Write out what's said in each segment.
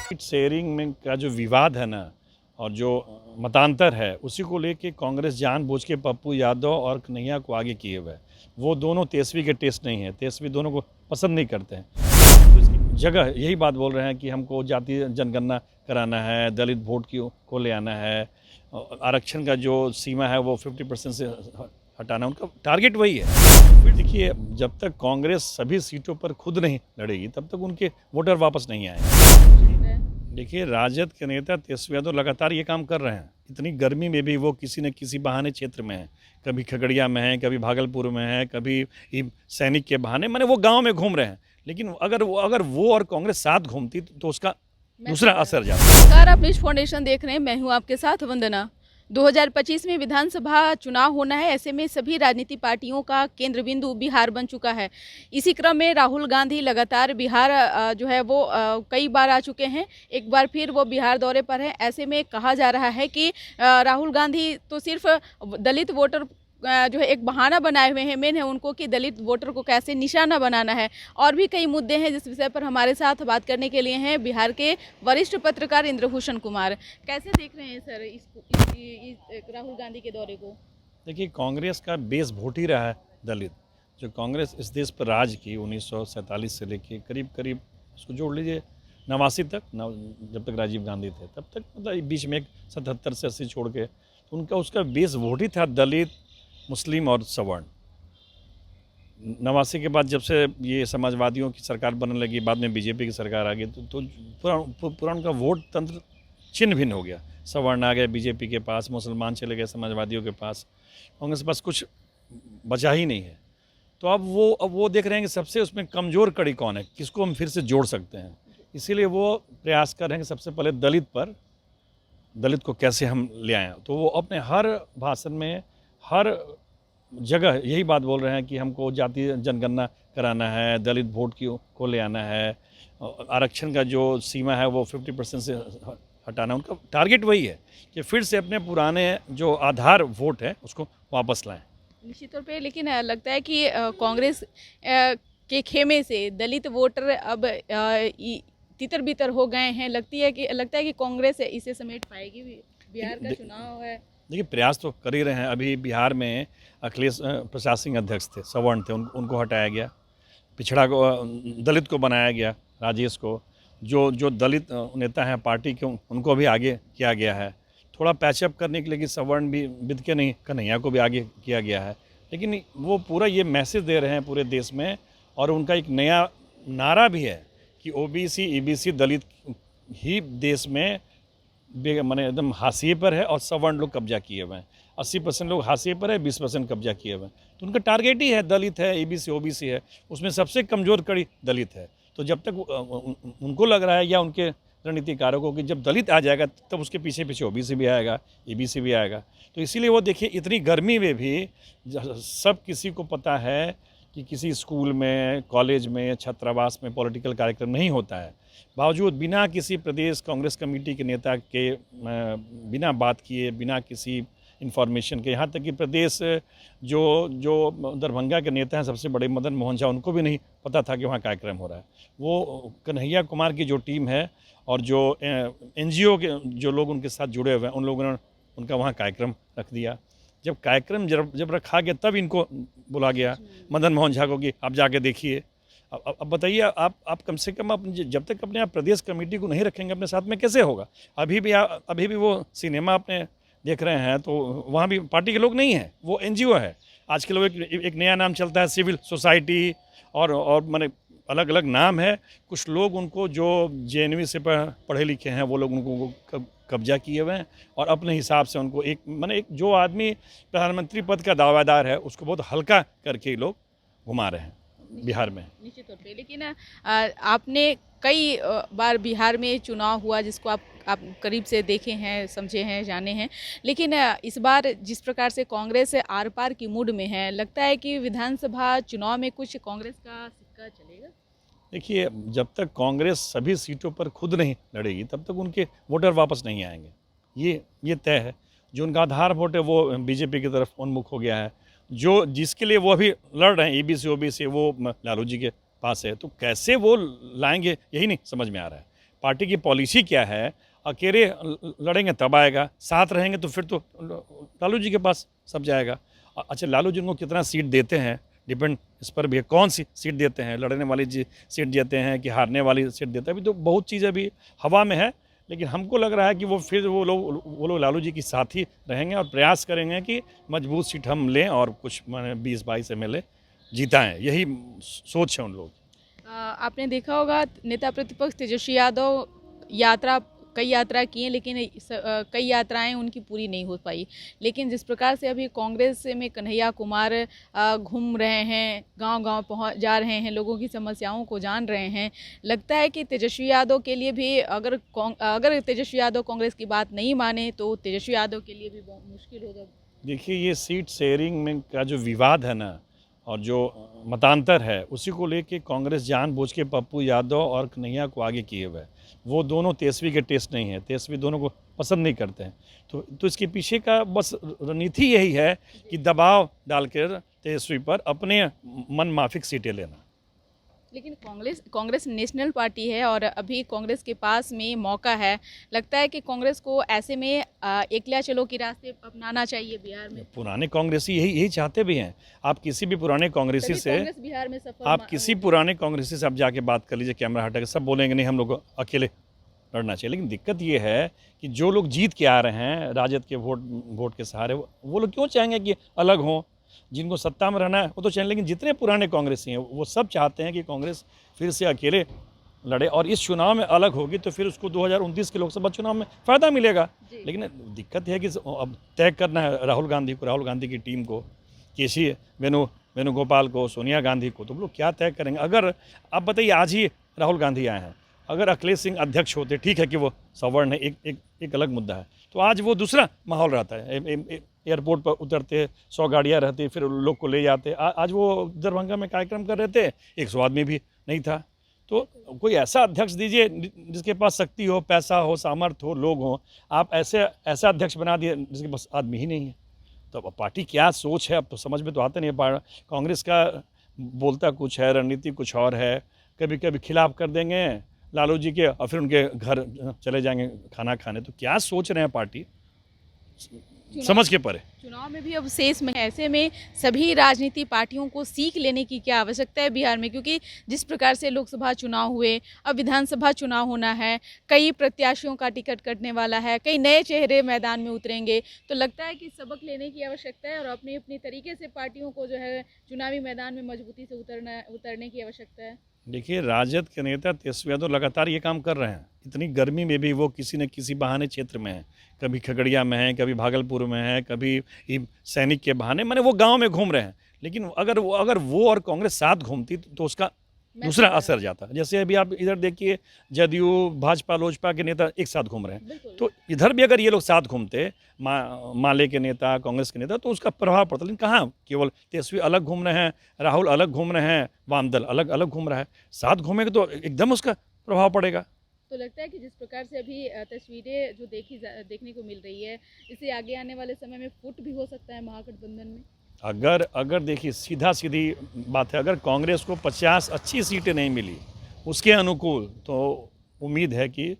Seat sharing में का जो विवाद है ना और जो मतांतर है उसी को लेके कांग्रेस जानबूझ के पप्पू यादव और कन्हैया को आगे किए हुए है। वो दोनों तेजस्वी के टेस्ट नहीं है, तेजस्वी दोनों को पसंद नहीं करते हैं। तो इसकी जगह यही बात बोल रहे हैं कि हमको जातीय जनगणना कराना है, दलित वोट को ले आना है, आरक्षण का जो सीमा है वो 50% से हटाना, उनका टारगेट वही है। फिर देखिए, जब तक कांग्रेस सभी सीटों पर खुद नहीं लड़ेगी तब तक उनके वोटर वापस नहीं आएंगे। देखिए, राजद के नेता तेजस्वी यादव लगातार ये काम कर रहे हैं। इतनी गर्मी में भी वो किसी न किसी बहाने क्षेत्र में है, कभी खगड़िया में है, कभी भागलपुर में है, कभी सैनिक के बहाने, माने वो गांव में घूम रहे हैं। लेकिन अगर वो और कांग्रेस साथ घूमती तो उसका दूसरा असर जाता। नमस्कार, आप निज फाउंडेशन देख रहे हैं। मैं हूं आपके साथ वंदना। 2025 में विधानसभा चुनाव होना है। ऐसे में सभी राजनीतिक पार्टियों का केंद्र बिंदु बिहार बन चुका है। इसी क्रम में राहुल गांधी लगातार बिहार जो है वो कई बार आ चुके हैं। एक बार फिर वो बिहार दौरे पर हैं। ऐसे में कहा जा रहा है कि राहुल गांधी तो सिर्फ दलित वोटर जो है एक बहाना बनाए हुए हैं। मेन है उनको कि दलित वोटर को कैसे निशाना बनाना है। और भी कई मुद्दे हैं जिस विषय पर हमारे साथ बात करने के लिए हैं बिहार के वरिष्ठ पत्रकार इंद्रभूषण कुमार। कैसे देख रहे हैं सर इस राहुल गांधी के दौरे को? देखिए, कांग्रेस का बेस वोट ही रहा है दलित। जो कांग्रेस इस देश पर राज की 1947 से लेके करीब करीब उसको जोड़ लीजिए 89 तक, जब तक राजीव गांधी थे तब तक, मतलब बीच में एक 77 से 80 छोड़ के, तो उनका उसका बेस वोट ही था दलित, मुस्लिम और सवर्ण। 89 के बाद जब से ये समाजवादियों की सरकार बनने लगी, बाद में बीजेपी की सरकार आ गई, तो पूरा उनका वोट तंत्र छिन्न भिन्न हो गया। सवर्ण आ गए बीजेपी के पास, मुसलमान चले गए समाजवादियों के पास, कांग्रेस के पास कुछ बचा ही नहीं है। तो अब वो देख रहे हैं कि सबसे उसमें कमज़ोर कड़ी कौन है, किसको हम फिर से जोड़ सकते हैं। इसीलिए वो प्रयास कर रहे हैं कि सबसे पहले दलित को कैसे हम ले आएँ। तो वो अपने हर भाषण में, हर जगह यही बात बोल रहे हैं कि हमको जातीय जनगणना कराना है, दलित वोट को ले आना है, आरक्षण का जो सीमा है वो 50% से हटाना, उनका टारगेट वही है कि फिर से अपने पुराने जो आधार वोट है उसको वापस लाएं। निश्चित तौर पे। लेकिन लगता है कि कांग्रेस के खेमे से दलित वोटर अब तितर बितर हो गए हैं। लगता है कि कांग्रेस इसे समेट पाएगी। बिहार का चुनाव है। देखिए, प्रयास तो कर ही रहे हैं। अभी बिहार में अखिलेश प्रशासनिक अध्यक्ष थे, सवर्ण थे, उनको हटाया गया, पिछड़ा को दलित को बनाया गया, राजेश को, जो दलित नेता हैं पार्टी के उनको भी आगे किया गया है। थोड़ा पैचअप करने के लिए कि सवर्ण भी बिद के नहीं, कन्हैया को भी आगे किया गया है। लेकिन वो पूरा ये मैसेज दे रहे हैं पूरे देश में, और उनका एक नया नारा भी है कि ओबीसी ईबीसी दलित ही देश में माने एकदम हाशिए पर है और सवर्ण लोग कब्जा किए हुए हैं। 80% लोग हाशिए पर है, 20% कब्जा किए हुए हैं। तो उनका टारगेट ही है दलित है, ईबीसी ओबीसी है, उसमें सबसे कमज़ोर कड़ी दलित है। तो जब तक उनको लग रहा है या उनके रणनीतिकारों को कि जब दलित आ जाएगा तब उसके पीछे पीछे ओबीसी भी आएगा, ईबीसी भी आएगा। तो इसीलिए वो देखिए, इतनी गर्मी में भी सब किसी को पता है कि किसी स्कूल में, कॉलेज में, छात्रावास में पॉलिटिकल कार्यक्रम नहीं होता है, बावजूद बिना किसी प्रदेश कांग्रेस कमेटी के नेता के बिना बात किए, बिना किसी इन्फॉर्मेशन के, यहाँ तक कि प्रदेश जो दरभंगा के नेता हैं सबसे बड़े मदन मोहन झा, उनको भी नहीं पता था कि वहाँ कार्यक्रम हो रहा है। वो कन्हैया कुमार की जो टीम है और जो NGO के जो लोग उनके साथ जुड़े हुए हैं, उन लोगों ने उनका वहाँ कार्यक्रम रख दिया। जब कार्यक्रम जब रखा गया तब इनको बुला गया मदन मोहन झा को कि आप जाके देखिए। अब बताइए, आप कम से कम जब तक अपने आप प्रदेश कमेटी को नहीं रखेंगे अपने साथ में, कैसे होगा? अभी भी वो सिनेमा अपने देख रहे हैं तो वहाँ भी पार्टी के लोग नहीं हैं, वो NGO है। आज के लोग एक नया नाम चलता है, सिविल सोसाइटी, और माने अलग अलग नाम है। कुछ लोग उनको जो JNV से पढ़े लिखे हैं वो लोग उनको कब्जा किए हुए हैं, और अपने हिसाब से उनको एक जो आदमी प्रधानमंत्री पद का दावेदार है उसको बहुत हल्का करके लोग घुमा रहे हैं बिहार में। निश्चित तौर पे। लेकिन आपने कई बार बिहार में चुनाव हुआ जिसको आप करीब से देखे हैं, समझे हैं, जाने हैं। लेकिन इस बार जिस प्रकार से कांग्रेस आर पार की मूड में है, लगता है कि विधानसभा चुनाव में कुछ कांग्रेस का सिक्का चलेगा? देखिए, जब तक कांग्रेस सभी सीटों पर खुद नहीं लड़ेगी तब तक उनके वोटर वापस नहीं आएंगे। ये तय है। जो उनका आधार वोट है वो बीजेपी की तरफ उन्मुख हो गया है। जिसके लिए वो अभी लड़ रहे हैं ईबीसी ओबीसी, वो लालू जी के पास है। तो कैसे वो लाएंगे यही नहीं समझ में आ रहा है। पार्टी की पॉलिसी क्या है। अकेले लड़ेंगे तब आएगा, साथ रहेंगे तो फिर तो लालू जी के पास सब जाएगा। अच्छा, लालू जी को कितना सीट देते हैं डिपेंड इस पर भी है, कौन सी सीट देते हैं, लड़ने वाली सीट देते हैं कि हारने वाली सीट देते हैं। अभी तो बहुत चीज़ अभी हवा में है, लेकिन हमको लग रहा है कि वो लोग लालू जी के साथ ही रहेंगे और प्रयास करेंगे कि मजबूत सीट हम लें और कुछ माने 20-22 MLA जीताएं। यही सोच है उन लोग। आपने देखा होगा नेता प्रतिपक्ष तेजस्वी यादव कई यात्रा की हैं, लेकिन कई यात्राएं उनकी पूरी नहीं हो पाई। लेकिन जिस प्रकार से अभी कांग्रेस में कन्हैया कुमार घूम रहे हैं, गांव-गांव पहुंच जा रहे हैं, लोगों की समस्याओं को जान रहे हैं, लगता है कि तेजस्वी यादव के लिए भी अगर तेजस्वी यादव कांग्रेस की बात नहीं माने तो तेजस्वी यादव के लिए भी बहुत मुश्किल होगा। देखिए, ये सीट शेयरिंग में का जो विवाद है ना, और जो मतांतर है, उसी को लेके कांग्रेस जानबूझ के पप्पू यादव और कन्हैया को आगे किए हुए है। वो दोनों तेजस्वी के टेस्ट नहीं है, तेजस्वी दोनों को पसंद नहीं करते हैं। तो इसके पीछे का बस रणनीति यही है कि दबाव डालकर तेजस्वी पर अपने मन माफिक सीटें लेना। लेकिन कांग्रेस नेशनल पार्टी है और अभी कांग्रेस के पास में मौका है। लगता है कि कांग्रेस को ऐसे में एकला चलो के रास्ते अपनाना चाहिए बिहार में। पुराने कांग्रेसी यही चाहते भी हैं। आप किसी भी पुराने कांग्रेसी से बिहार में आप किसी पुराने कांग्रेसी से आप जाके बात कर लीजिए, कैमरा हटा के, सब बोलेंगे नहीं हम लोग अकेले लड़ना चाहिए। लेकिन दिक्कत ये है कि जो लोग जीत के आ रहे हैं राजद के वोट के सहारे, वो लोग क्यों चाहेंगे कि अलग हों? जिनको सत्ता में रहना है वो तो चाहें, लेकिन जितने पुराने कांग्रेसी हैं वो सब चाहते हैं कि कांग्रेस फिर से अकेले लड़े, और इस चुनाव में अलग होगी तो फिर उसको 2029 के लोकसभा चुनाव में फ़ायदा मिलेगा। लेकिन दिक्कत है कि अब तय करना है राहुल गांधी की टीम को, केसी वेणुगोपाल को, सोनिया गांधी को, तो वो लोग क्या तय करेंगे। अगर आप बताइए, आज ही राहुल गांधी आए हैं, अगर अखिलेश सिंह अध्यक्ष होते, ठीक है कि वो सवर्ण है, एक अलग मुद्दा है, तो आज वो दूसरा माहौल रहता है। एयरपोर्ट पर उतरते, 100 गाड़ियाँ रहती, फिर लोग को ले जाते। आज वो दरभंगा में कार्यक्रम कर रहे थे, 100 आदमी भी नहीं था। तो कोई ऐसा अध्यक्ष दीजिए जिसके पास शक्ति हो, पैसा हो, सामर्थ्य हो, लोग हों। आप ऐसा अध्यक्ष बना दिए जिसके पास आदमी ही नहीं है। तो अब पार्टी क्या सोच है, अब तो समझ में तो आता नहीं है। कांग्रेस का बोलता कुछ है, रणनीति कुछ और है। कभी कभी खिलाफ कर देंगे लालू जी के और फिर उनके घर चले जाएंगे खाना खाने। तो क्या सोच रहे हैं पार्टी, समझ के परे। चुनाव में भी अब शेष में, ऐसे में सभी राजनीति पार्टियों को सीख लेने की क्या आवश्यकता है बिहार में? क्योंकि जिस प्रकार से लोकसभा चुनाव हुए, अब विधानसभा चुनाव होना है, कई प्रत्याशियों का टिकट कटने वाला है, कई नए चेहरे मैदान में उतरेंगे, तो लगता है कि सबक लेने की आवश्यकता है और अपने अपनी तरीके से पार्टियों को जो है चुनावी मैदान में मजबूती से उतरने की आवश्यकता है। देखिए, राजद के नेता तेजस्वी यादव लगातार ये काम कर रहे हैं। इतनी गर्मी में भी वो किसी न किसी बहाने क्षेत्र में है, कभी खगड़िया में है, कभी भागलपुर में है, कभी सैनिक के बहाने, माने वो गांव में घूम रहे हैं। लेकिन अगर वो और कांग्रेस साथ घूमती तो उसका दूसरा असर जाता। जैसे अभी आप इधर देखिए, जदयू, भाजपा, लोजपा के नेता एक साथ घूम रहे हैं, तो इधर भी अगर ये लोग साथ घूमते, माले के नेता, कांग्रेस के नेता, तो उसका प्रभाव पड़ता। लेकिन कहाँ, केवल तेजस्वी अलग घूम रहे हैं, राहुल अलग घूम रहे हैं, वाम दल अलग अलग घूम रहा है। साथ घूमेंगे तो एकदम उसका प्रभाव पड़ेगा। तो लगता है कि जिस प्रकार से अभी तस्वीरें जो देखने को मिल रही है, इससे आगे आने वाले समय में फुट भी हो सकता है महागठबंधन में। अगर देखिए, सीधी बात है, अगर कांग्रेस को 50 अच्छी सीटें नहीं मिली उसके अनुकूल, तो उम्मीद है कि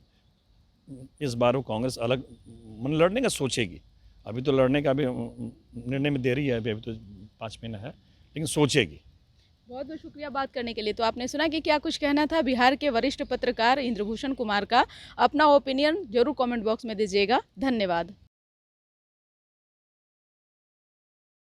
इस बार वो कांग्रेस अलग मन लड़ने का सोचेगी। अभी तो लड़ने का भी निर्णय में देरी है, अभी तो 5 महीना है, लेकिन सोचेगी। बहुत बहुत शुक्रिया बात करने के लिए। तो आपने सुना कि क्या कुछ कहना था बिहार के वरिष्ठ पत्रकार इंद्रभूषण कुमार का। अपना ओपिनियन जरूर कमेंट बॉक्स में दीजिएगा। धन्यवाद।